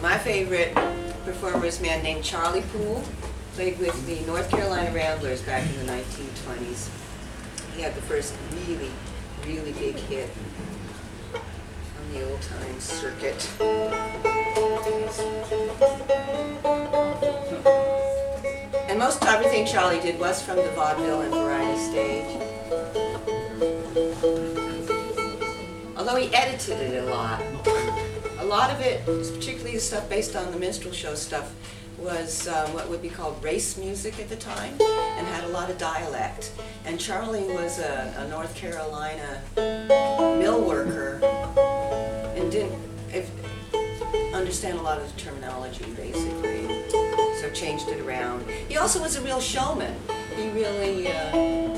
My favorite performer is a man named Charlie Poole. Played with the North Carolina Ramblers back in the 1920s. He had the first really, really big hit on the old-time circuit. And most everything Charlie did was from the vaudeville and variety stage. Although he edited it a lot. A lot of it, particularly the stuff based on the minstrel show stuff, was what would be called race music at the time, and had a lot of dialect. And Charlie was a North Carolina mill worker and didn't understand a lot of the terminology, basically, so changed it around. He also was a real showman. He really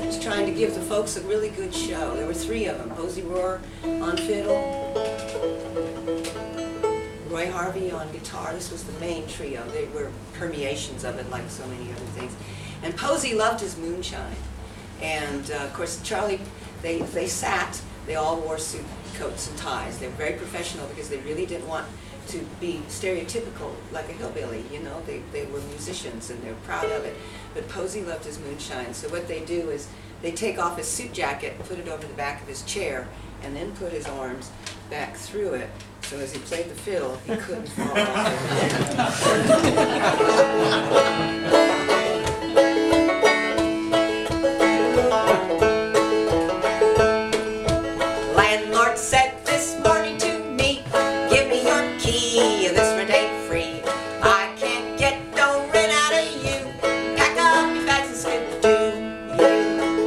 was trying to give the folks a really good show. There were three of them: Posey Rohr on fiddle, Roy Harvey on guitar. This was the main trio. They were permeations of it, like so many other things. And Posey loved his moonshine. And of course, Charlie, they all wore suit coats and ties. They were very professional because they really didn't want to be stereotypical like a hillbilly, you know. They were musicians and they were proud of it. But Posey loved his moonshine. So what they do is they take off his suit jacket, put it over the back of his chair, and then put his arms back through it. So as he played the fiddle, he couldn't fall off. Landlord said this morning to me, "Give me your key, this for day free. I can't get no rent out of you. Pack up your bags and skip-a-doo.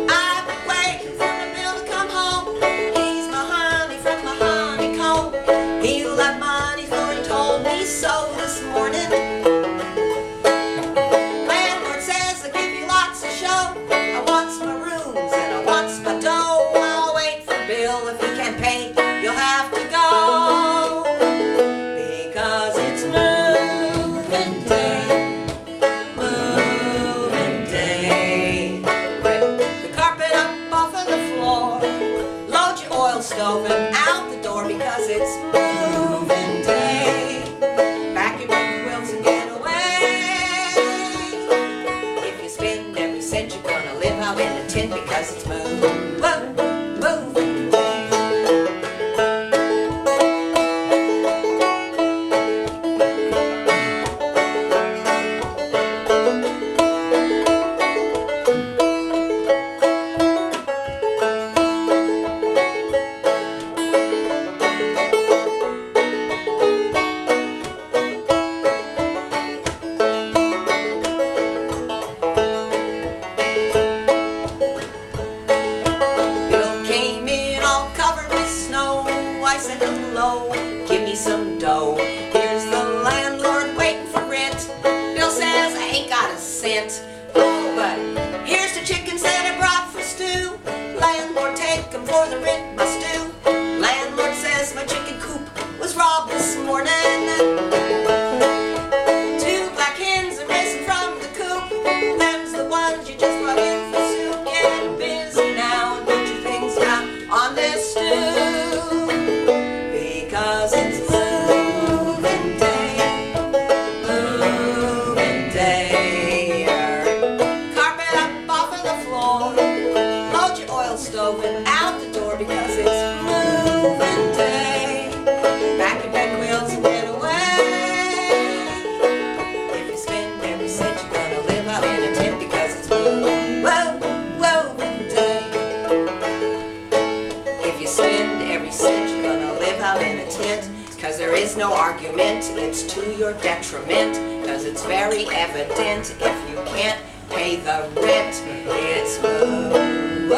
I've been waiting for the bill to come home. He's my honey from my honeycomb. He'll have money for he told me so this morning. Landlord says I'll give you lots of show. I wants my rooms and I wants my dough. I'll wait for Bill. If he can't pay, you'll have to go. Because it's moving day, moving day. Rip the carpet up off of the floor. Load your oil stove and out the door because it's moving day. Pack your big quilts and get away. If you spend every cent, you're gonna live out in a tent because it's moving day. I said, hello, give me some dough. Here's the landlord waiting for rent. Bill says I ain't got a cent. Oh, but here's the chickens that I brought for stew. Landlord, take them for the rent, my stew. Landlord says my chicken coop was robbed this morning. Two black hens are racing from the coop. Them's the ones you just brought in for soup. Get busy now and put your things down on this stew. Because it's moving day, moving day. Carpet up off of the floor. Load your oil stove and out the door because it's moving day. Pack your bed quilts and get away. If you spend every cent, you're gonna live out in a tent because it's moving day. If you spend every cent, you're gonna live out in a tent, because there is no argument, it's to your detriment, because it's very evident if you can't pay the rent, it's moving.